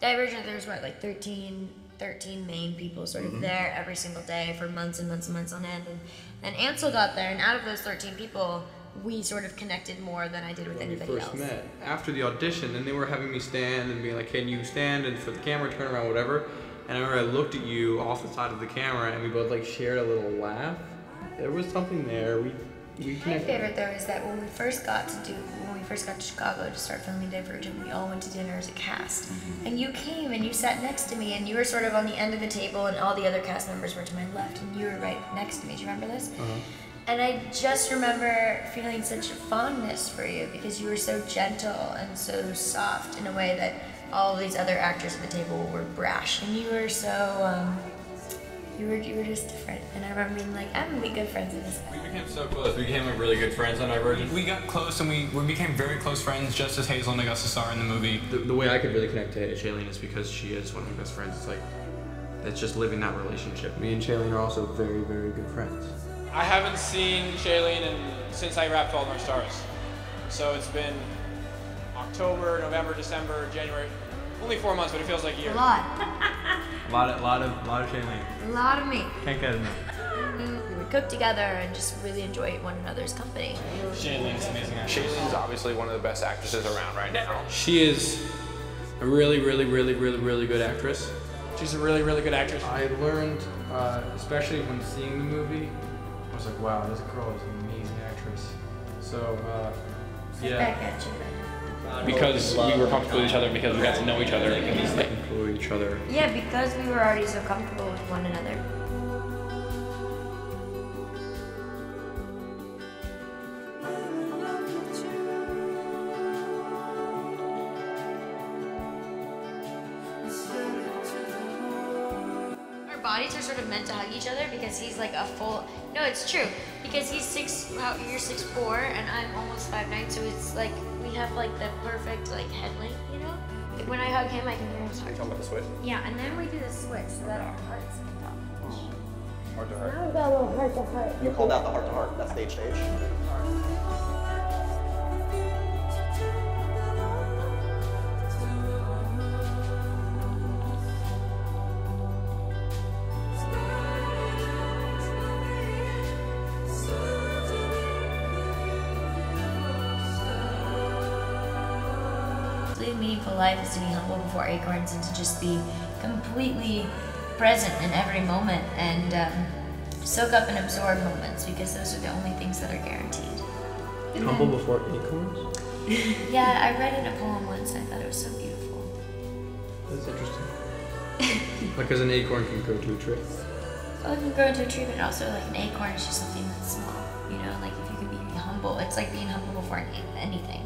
Divergent, there was what, like 13 main people sort of there every single day for months and months and months on end. And Ansel got there, and out of those 13 people, we sort of connected more than I did with anybody else. When we first met, after the audition, and they were having me stand and being like, can you stand and for the camera, turn around, whatever. And I remember I looked at you off the side of the camera, and we both like shared a little laugh. There was something there. We connected. My favorite though is that when we first got to Chicago to start filming Divergent, we all went to dinner as a cast. And you came and you sat next to me, and you were sort of on the end of the table, and all the other cast members were to my left, and you were right next to me. Do you remember this? And I just remember feeling such a fondness for you because you were so gentle and so soft in a way that all of these other actors at the table were brash, and you were so you were just different. And I remember being like, I'm gonna be good friends with this guy. We became so close. We became like really good friends on Divergent. We got close, and we became very close friends just as Hazel and Augusta star in the movie. The way I could really connect to Shailene is because she is one of my best friends. It's like, it's just living that relationship. Me and Shailene are also very, very good friends. I haven't seen Shailene since I wrapped Fault in Our Stars. So it's been October, November, December, January. Only 4 months, but it feels like years. A lot. a lot of Shailene. A lot of me. Can't get enough. We would cook together and just really enjoy one another's company. Shailene's amazing actress. Shailene's obviously one of the best actresses around right now. She is a really, really, really, really, really good actress. She's a really, really good actress. I learned, especially when seeing the movie, I was like, wow, this girl is an amazing actress. So, yeah. Back at you. Because we were comfortable with each other, because we got to know each other. Comfortable with each other. Yeah, because we were already so comfortable with one another. Our bodies are sort of meant to hug each other because he's like a full. No, it's true. Because he's you're 6'4" and I'm almost 5'9", so it's like we have like the perfect like head length, you know? When I hug him, I can hear his heart. Talking about the switch? Yeah, and then we do the switch so that our hearts can talk. Heart to heart. Now we got a little heart to heart. You called out the heart to heart. That's stage. Live meaningful life is to be humble before acorns and to just be completely present in every moment and soak up and absorb moments because those are the only things that are guaranteed. Humble before acorns? Yeah, I read it in a poem once and I thought it was so beautiful. That's interesting. Because an acorn can grow to a tree. Well, it can grow into a tree, but also like an acorn is just something that's small. You know, like if you can be humble, it's like being humble before anything.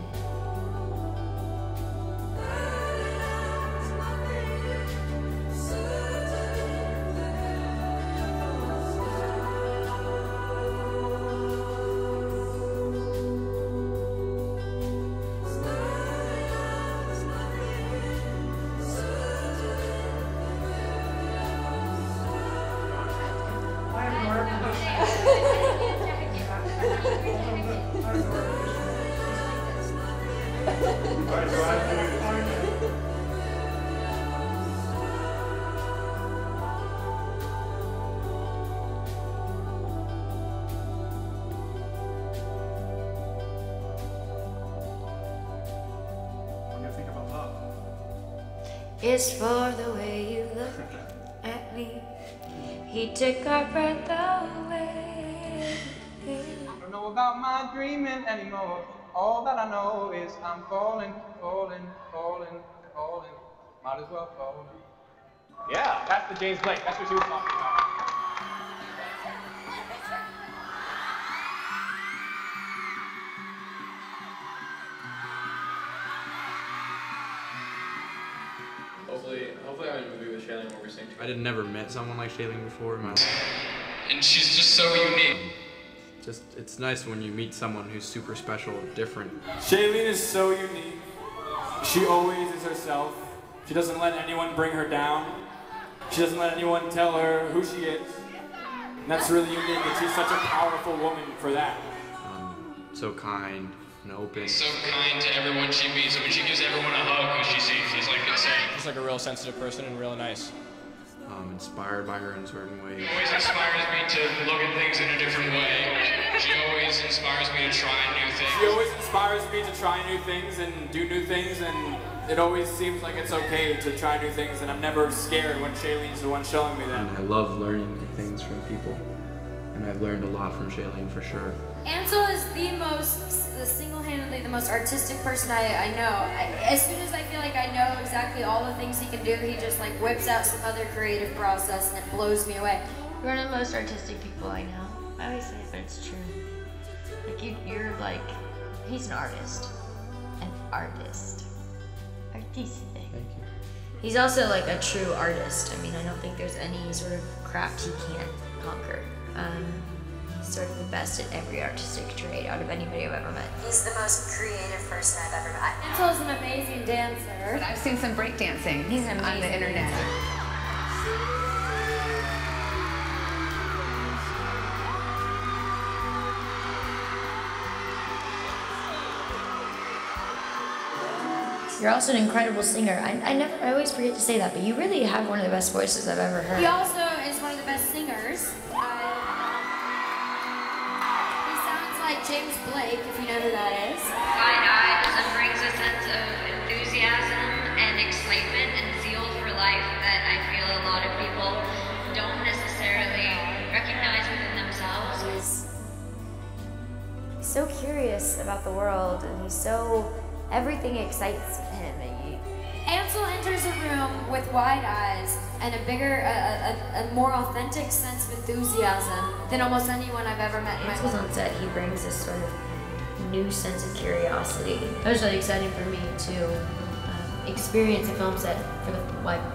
It's for the way you look at me. He took our breath away. I don't know about my dreaming anymore. All that I know is I'm falling, falling, falling, falling. Might as well fall. Yeah, that's the James Blake. That's what she was talking about. Hopefully I'm in a movie with Shailene where we sing together. I had never met someone like Shailene before in my life. And she's just so unique. It's nice when you meet someone who's super special, different. Shailene is so unique. She always is herself. She doesn't let anyone bring her down. She doesn't let anyone tell her who she is. And that's really unique, and she's such a powerful woman for that. So kind, and open. So kind to everyone she meets. I mean, she gives everyone a hug who she sees. It's like insane. She's like a real sensitive person and really nice. Inspired by her in certain ways. She always inspires me to look at things in a different way. She always inspires me to try new things. She always inspires me to try new things and do new things, and it always seems like it's okay to try new things, and I'm never scared when Shailene's the one showing me that. And I love learning things from people. And I've learned a lot from Shailene for sure. Ansel is single-handedly the most artistic person I know. As soon as I feel like I know exactly all the things he can do, he just like whips out some other creative process and it blows me away. You're one of the most artistic people I know. I always say it, but it's true. Like you're like, he's an artist. An artist. Artistic. Thank you. He's also like a true artist. I mean, I don't think there's any sort of craft he can't conquer. He's sort of the best at every artistic trait out of anybody I've ever met. He's the most creative person I've ever met. Ansel's an amazing dancer. But I've seen some breakdancing on the internet. You're also an incredible singer. I always forget to say that, but you really have one of the best voices I've ever heard. He also is one of the best singers. He sounds like James Blake, if you know who that is. Wide eyes and brings a sense of enthusiasm and excitement and zeal for life that I feel a lot of people don't necessarily recognize within themselves. He's so curious about the world, and everything excites him. Ansel enters a room with wide eyes and a more authentic sense of enthusiasm than almost anyone I've ever met in my life. Ansel's on set, he brings this sort of new sense of curiosity. It was really exciting for me to experience a film set for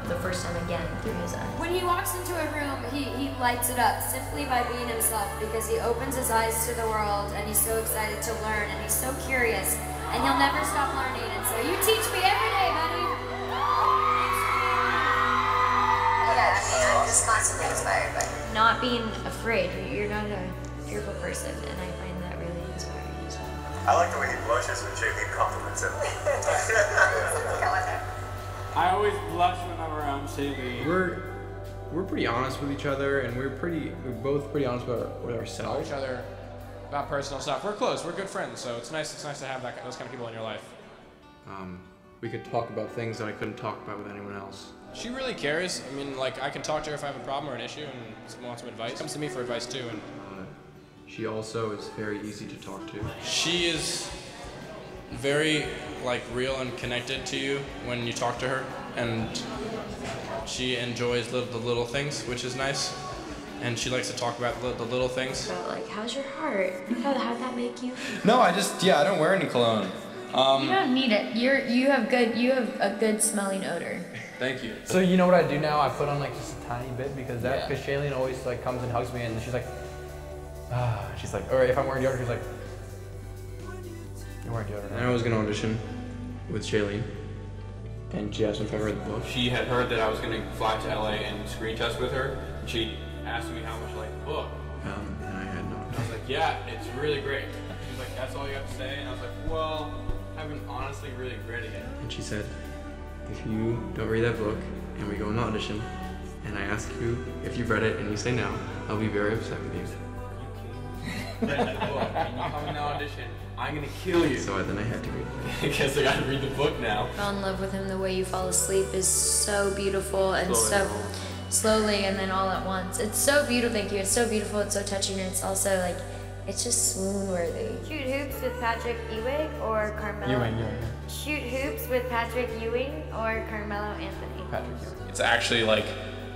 the first time again through his eyes. When he walks into a room, he lights it up simply by being himself, because he opens his eyes to the world and he's so excited to learn and he's so curious. And he'll never stop learning, and so you teach me every day, buddy. Yeah, I mean, I'm just constantly inspired by him. Not being afraid. You're not a fearful person, and I find that really inspiring as well. I like the way he blushes when Shailene compliments him. I always blush when I'm around Shailene. We're pretty honest with each other, and we're both pretty honest with ourselves. Each other about personal stuff. We're close. We're good friends, so it's nice to have those kind of people in your life. We could talk about things that I couldn't talk about with anyone else. She really cares. I mean, like, I can talk to her if I have a problem or an issue and someone wants some advice. She comes to me for advice too. And she also is very easy to talk to. she is very real and connected to you when you talk to her, and she enjoys the little things, which is nice. And she likes to talk about the little things. But how's your heart? How'd that make you? No, I don't wear any cologne. You don't need it. You have a good smelling odor. Thank you. So you know what I do now? I put on just a tiny bit because Shailene always comes and hugs me and she's like, she's like, or if I'm wearing deodorant, she's like, you're wearing deodorant. And I was gonna audition with Shailene, and she asked me if I read the book. She had heard that I was going to fly to LA and screen test with her, and she asked me how much I liked the book. And I had not. I was like, yeah, it's really great. She was like, that's all you have to say? And I was like, well, I haven't honestly really read it yet. And she said, if you don't read that book and we go on audition and I ask you if you've read it and you say no, I'll be very upset with you. Read that book and you come in the audition, I'm gonna kill you. So then I had to read it. I guess I gotta read the book now. Fell in love with him. The way you fall asleep is so beautiful and slowly and then all at once. It's so beautiful. Thank you. It's so beautiful. It's so touching. And it's also it's just swoon worthy. Shoot hoops with Patrick Ewing or Carmelo. Ewing. Shoot hoops with Patrick Ewing or Carmelo Anthony. Patrick Ewing. It's actually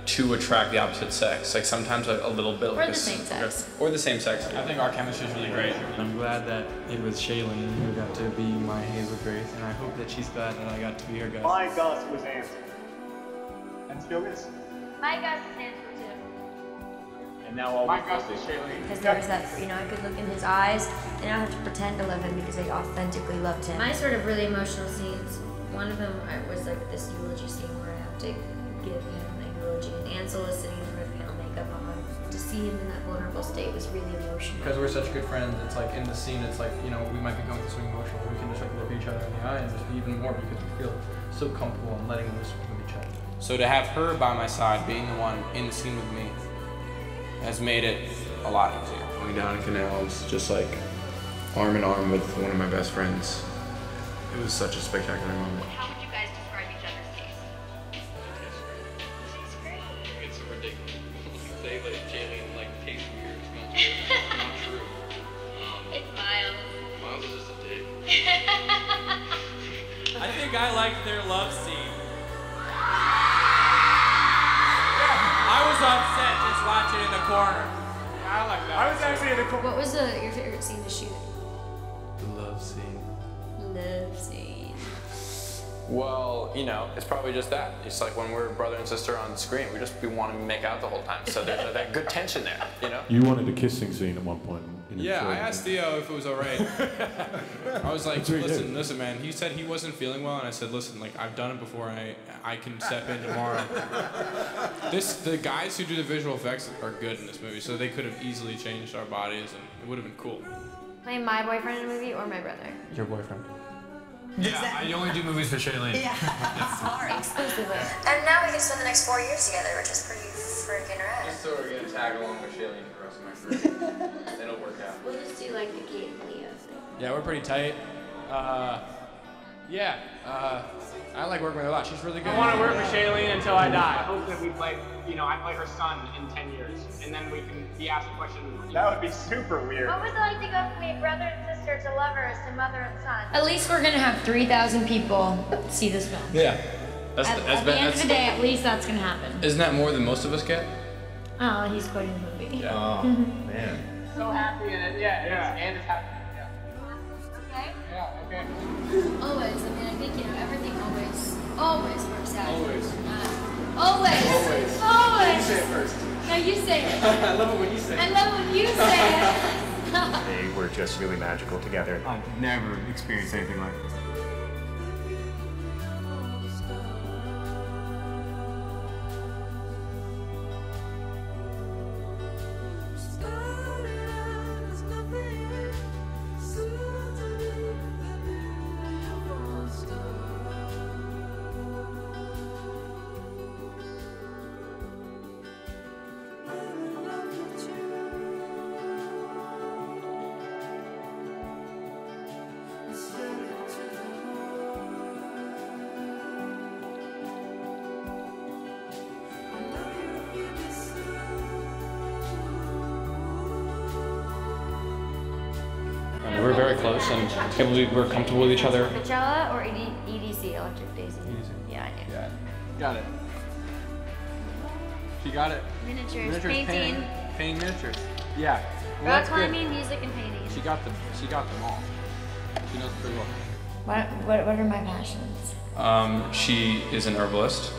to attract the opposite sex. Sometimes a little bit. Or the same sex. Or the same sex. I think our chemistry is really great. I'm glad that it was Shailene who got to be my Hazel Grace, and I hope that she's glad that I got to be her Gus. My Gus was Ansel. And still is. My Gus is Ansel too. And now all My Gus is Shailene. Because there was that, I could look in his eyes and I don't have to pretend to love him because I authentically loved him. My sort of really emotional scenes, one of them was this eulogy scene where I have to give him an eulogy, and Ansel is sitting there with pale makeup on, just see him in that vulnerable state was really emotional. Because we're such good friends, it's like in the scene, it's like, you know, we might be going through something emotional, we can just like look each other in the eye and just be even more because we feel so comfortable in letting loose with each other. So to have her by my side, being the one in the scene with me, has made it a lot easier. Going down in canals, just like arm in arm with one of my best friends. It was such a spectacular moment. How would you guys describe each other's taste? She's great. It's ridiculous. They like Jalen like taste weird, smells weird. It's not true. It's Miles. Miles is just a dick. I think I liked their love scene. I was upset just watching in the corner. I like that. I was actually in the corner. What was your favorite scene to shoot? The love scene. Love scene. Well, you know, it's probably just that. It's like when we're brother and sister on screen, we want to make out the whole time. So there's that good tension there, you know? You wanted a kissing scene at one point. Yeah, I asked Theo if it was alright. I was like, That's what he did. listen, man. He said he wasn't feeling well, and I said, listen, like I've done it before, and I can step in tomorrow. The guys who do the visual effects are good in this movie, so they could have easily changed our bodies, and it would have been cool. Playing my boyfriend in a movie or my brother? Your boyfriend. Yeah, I only do movies for Shailene. Exclusively. And now we can spend the next 4 years together, which is pretty freaking rad. Just so we're gonna tag along with Shailene for the rest of my career. It'll work out. We'll just do like the Kate and Leo thing. Yeah, we're pretty tight. I like working with her a lot. She's really good. I want to work with Shailene until I I die. hope that we play, you know, I play her son in 10 years, and then we can be asked a question. That would be super weird. What was it like to go from being brother and sister to lovers to mother and son? At least we're gonna have 3,000 people see this film. Yeah. That's At the end of the day, at least that's gonna happen. Isn't that more than most of us get? Oh, he's quoting the movie. Yeah. Oh, man. So happy, and and it's happy. Yeah. Okay. Yeah, okay. Always. I mean, I think, you know, everything always works out. Always. Always. You say it first. No, you say it. I love it when you say I love when you say it. They were just really magical together. I've never experienced anything like this. We were very close, and we were comfortable with each other. Coachella or EDC, Electric Daisy? EDC. Yeah, I knew. Yeah. Got it. She got it. Miniatures, painting, Painting miniatures. Yeah. Well, rock that's good. climbing, music, and painting. She got them all. She knows pretty well. What are my passions? She is an herbalist.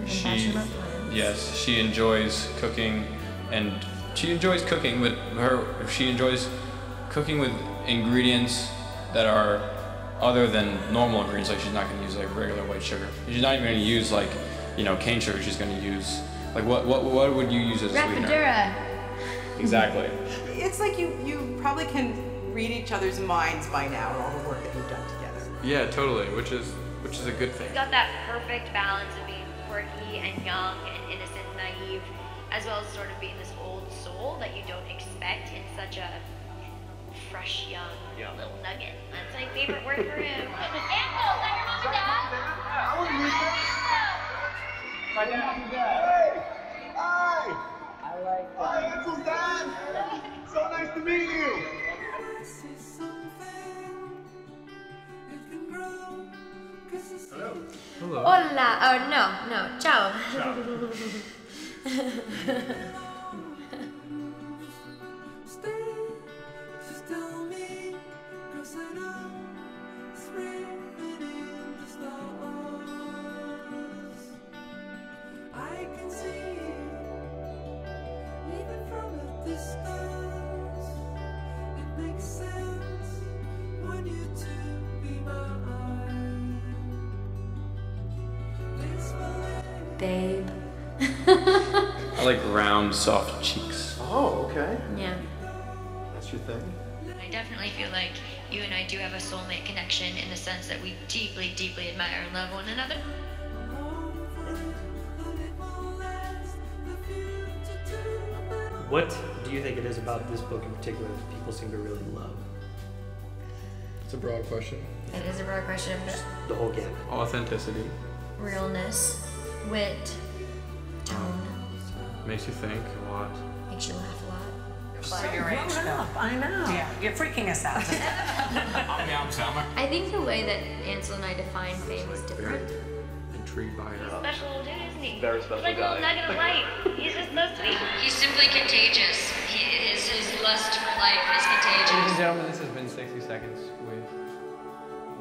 She, yes, she enjoys cooking, and she enjoys cooking with she enjoys cooking with ingredients that are other than normal ingredients. Like she's not going to use like regular white sugar. She's not even going to use like, you know, cane sugar. She's going to use like what would you use as a sweetener? Rapadura. Exactly. It's like you probably can read each other's minds by now, all the work that you've done together. Yeah, totally. Which is a good thing. He's got that perfect balance of being quirky and young and innocent and naive, as well as sort of being this old soul that you don't expect in such a fresh, young little nugget. That's my favorite word for him. Ansel, is that your mom and dad? I wouldn't lose that. My dad and dad. Hey! Hi! I like that. Hi, Ansel's dad! So nice to meet you! Hello. Hello. Hola. Oh, no. Ciao. Babe. I like round, soft cheeks. Oh, okay. Yeah. That's your thing? I definitely feel like you and I do have a soulmate connection in the sense that we deeply, deeply admire and love one another. What do you think it is about this book in particular that people seem to really love? It's a broad question. It is a broad question, but The whole gamut. Authenticity. realness, wit, tone, Makes you think a lot. makes you laugh a lot. For your age, though. I know. Yeah, you're freaking us out. I'm the opposite. I think the way that Ansel and I define fame is different. Intrigued by He's a her. special dude, isn't he? Very special He's like a little guy. nugget of light. He's just so sweet. He's simply contagious. His lust for life is Ladies and contagious. gentlemen, this has been 60 Seconds with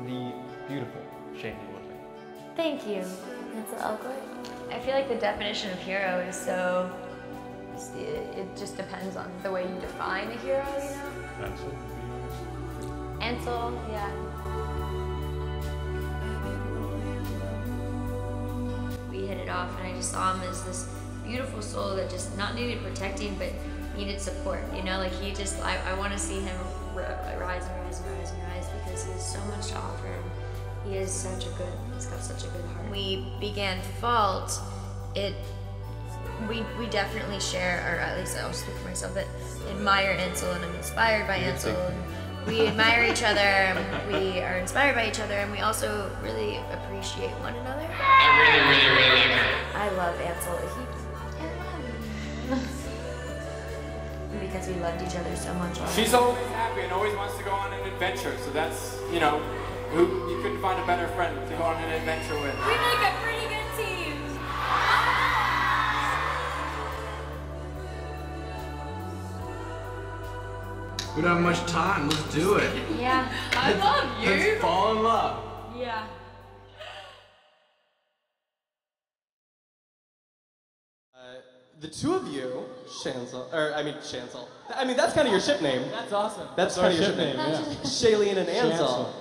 the beautiful Shane Woodley. Thank you, Ansel Elgort. I feel like the definition of hero is so. It just depends on the way you define a hero, you know? Ansel, Ansel, yeah. We hit it off, and I just saw him as this beautiful soul that just not needed protecting, but needed support. You know, like he just, I want to see him rise and rise and rise and rise because he has so much to offer. He is such a good, he's got such a good heart. We began Fault, we definitely share, or at least I'll speak for myself, that admire Ansel and I'm inspired by Ansel. And we admire each other, and we are inspired by each other, and we also really appreciate one another. I really like her. I love Ansel. Because we loved each other so much. She's always happy and always wants to go on an adventure, so that's, you know, you couldn't find a better friend to go on an adventure with. We make a pretty good team. We don't have much time. Let's do it. Yeah. I love you. Let's fall in love. Yeah. The two of you, Shansel, I mean, that's kind of your ship name. That's awesome. That's kind of your ship name. yeah. Shailene and Ansel.